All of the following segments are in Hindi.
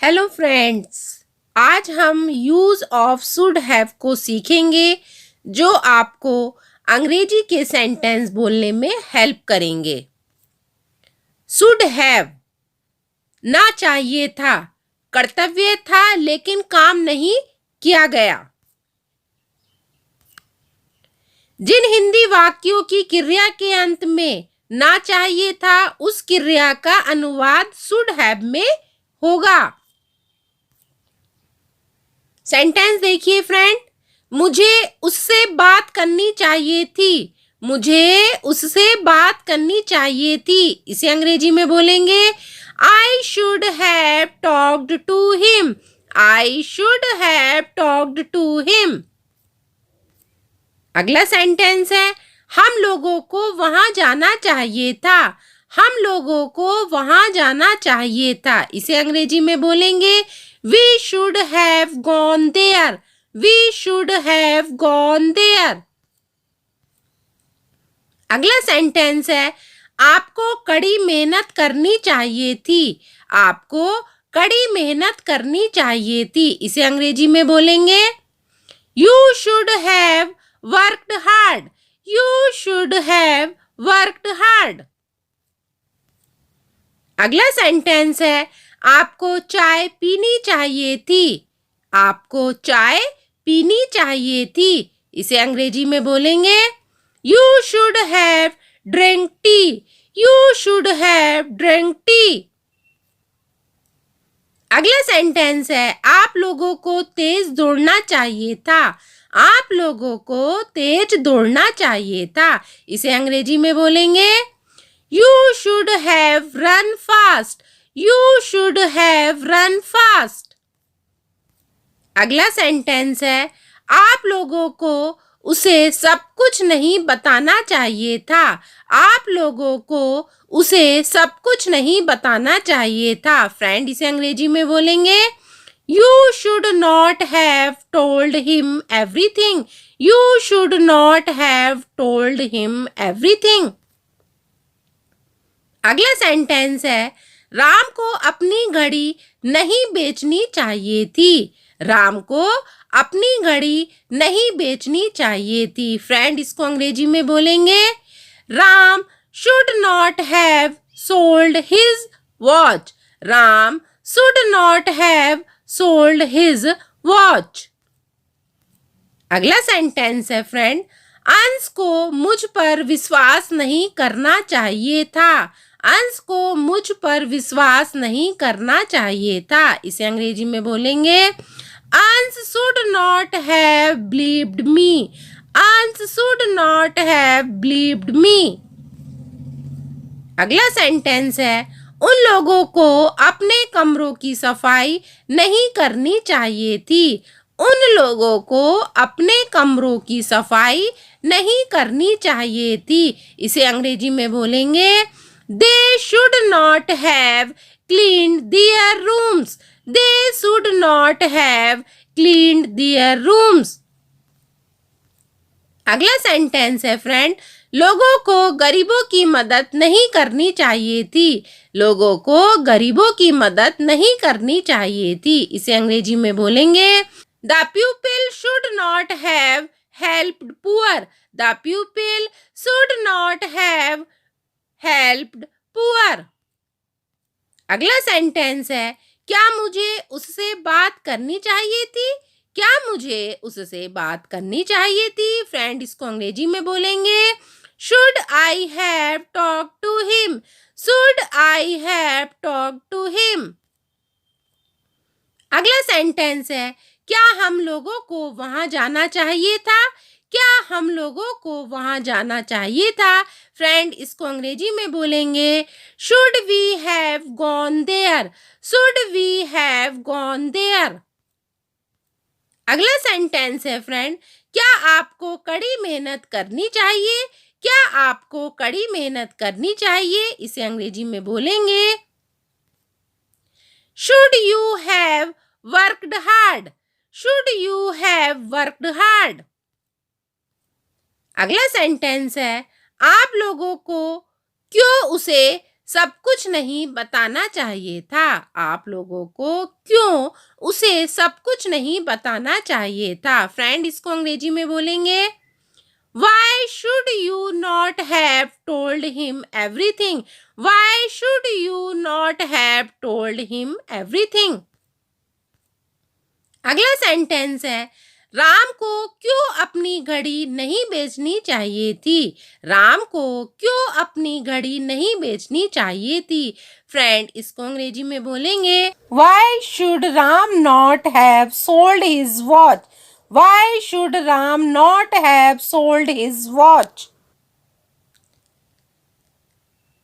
हेलो फ्रेंड्स, आज हम यूज ऑफ शुड हैव को सीखेंगे जो आपको अंग्रेजी के सेंटेंस बोलने में हेल्प करेंगे। शुड हैव ना चाहिए था, कर्तव्य था लेकिन काम नहीं किया गया। जिन हिंदी वाक्यों की क्रिया के अंत में ना चाहिए था उस क्रिया का अनुवाद शुड हैव में होगा। सेंटेंस देखिए फ्रेंड, मुझे उससे बात करनी चाहिए थी। मुझे उससे बात करनी चाहिए थी, इसे अंग्रेजी में बोलेंगे I should have talked to him. I should have talked to him. अगला सेंटेंस है हम लोगों को वहां जाना चाहिए था। हम लोगों को वहां जाना चाहिए था, इसे अंग्रेजी में बोलेंगे We should have gone there. We should have gone there. अगला सेंटेंस है आपको कड़ी मेहनत करनी चाहिए थी। आपको कड़ी मेहनत करनी चाहिए थी, इसे अंग्रेजी में बोलेंगे You should have worked hard. You should have worked hard. अगला सेंटेंस है आपको चाय पीनी चाहिए थी। आपको चाय पीनी चाहिए थी, इसे अंग्रेजी में बोलेंगे You should have drank tea. You should have drank tea. अगला सेंटेंस है आप लोगों को तेज दौड़ना चाहिए था। आप लोगों को तेज दौड़ना चाहिए था, इसे अंग्रेजी में बोलेंगे You should have run fast. You should have run fast. अगला सेंटेंस है आप लोगों को उसे सब कुछ नहीं बताना चाहिए था। आप लोगों को उसे सब कुछ नहीं बताना चाहिए था। फ्रेंड, इसे अंग्रेजी में बोलेंगे You should not have told him everything. You should not have told him everything. अगला सेंटेंस है राम को अपनी घड़ी नहीं बेचनी चाहिए थी। राम को अपनी घड़ी नहीं बेचनी चाहिए थी। फ्रेंड, इसको अंग्रेजी में बोलेंगे Ram should not have sold his watch. Ram should not have sold his watch. अगला सेंटेंस है फ्रेंड अंश को मुझ पर विश्वास नहीं करना चाहिए था। अंश को मुझ पर विश्वास नहीं करना चाहिए था, इसे अंग्रेजी में बोलेंगे अंश शुड नॉट हैव बिलीव्ड मी। अंश शुड नॉट हैव बिलीव्ड मी। अगला सेंटेंस है उन लोगों को अपने कमरों की सफाई नहीं करनी चाहिए थी। उन लोगों को अपने कमरों की सफाई नहीं करनी चाहिए थी, इसे अंग्रेजी में बोलेंगे They should not have cleaned their rooms. They should not have cleaned their rooms. अगला सेंटेंस है फ्रेंड लोगों को गरीबों की मदद नहीं करनी चाहिए थी। लोगों को गरीबों की मदद नहीं करनी चाहिए थी, इसे अंग्रेजी में बोलेंगे The pupil should not have helped poor. The pupil should not have helped poor. अगला सेंटेंस है क्या मुझे उससे बात करनी चाहिए थी। क्या मुझे उससे बात करनी चाहिए थी। फ्रेंड, इसको अंग्रेजी में बोलेंगे Should I have talked to him? Should I have talked to him? अगला सेंटेंस है क्या हम लोगों को वहां जाना चाहिए था। क्या हम लोगों को वहां जाना चाहिए था। फ्रेंड, इसको अंग्रेजी में बोलेंगे Should we have gone there? Should we have gone there? अगला सेंटेंस है फ्रेंड क्या आपको कड़ी मेहनत करनी चाहिए। क्या आपको कड़ी मेहनत करनी चाहिए, इसे अंग्रेजी में बोलेंगे Should you have worked hard? Should you have worked hard? अगला सेंटेंस है आप लोगों को क्यों उसे सब कुछ नहीं बताना चाहिए था। आप लोगों को क्यों उसे सब कुछ नहीं बताना चाहिए था? फ्रेंड, इसको अंग्रेजी में बोलेंगे Why should you not have told him everything? Why should you not have told him everything? अगला सेंटेंस है राम को क्यों अपनी घड़ी नहीं बेचनी चाहिए थी? राम को क्यों अपनी घड़ी नहीं बेचनी चाहिए थी? फ्रेंड, इसको अंग्रेजी में बोलेंगे Why should Ram not have sold his watch? Why should Ram not have sold his watch?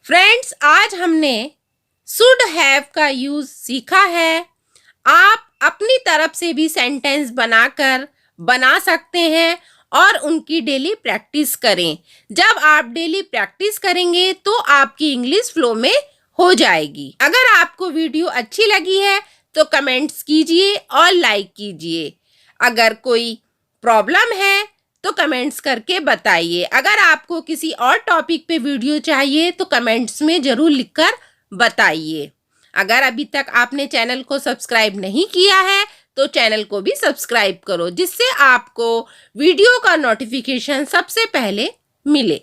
Friends, आज हमने should have का यूज सीखा है। आप अपनी तरफ से भी सेंटेंस बना सकते हैं और उनकी डेली प्रैक्टिस करें। जब आप डेली प्रैक्टिस करेंगे तो आपकी इंग्लिश फ्लो में हो जाएगी। अगर आपको वीडियो अच्छी लगी है तो कमेंट्स कीजिए और लाइक कीजिए। अगर कोई प्रॉब्लम है तो कमेंट्स करके बताइए। अगर आपको किसी और टॉपिक पे वीडियो चाहिए तो कमेंट्स में ज़रूर लिखकर बताइए। अगर अभी तक आपने चैनल को सब्सक्राइब नहीं किया है तो चैनल को भी सब्सक्राइब करो, जिससे आपको वीडियो का नोटिफिकेशन सबसे पहले मिले।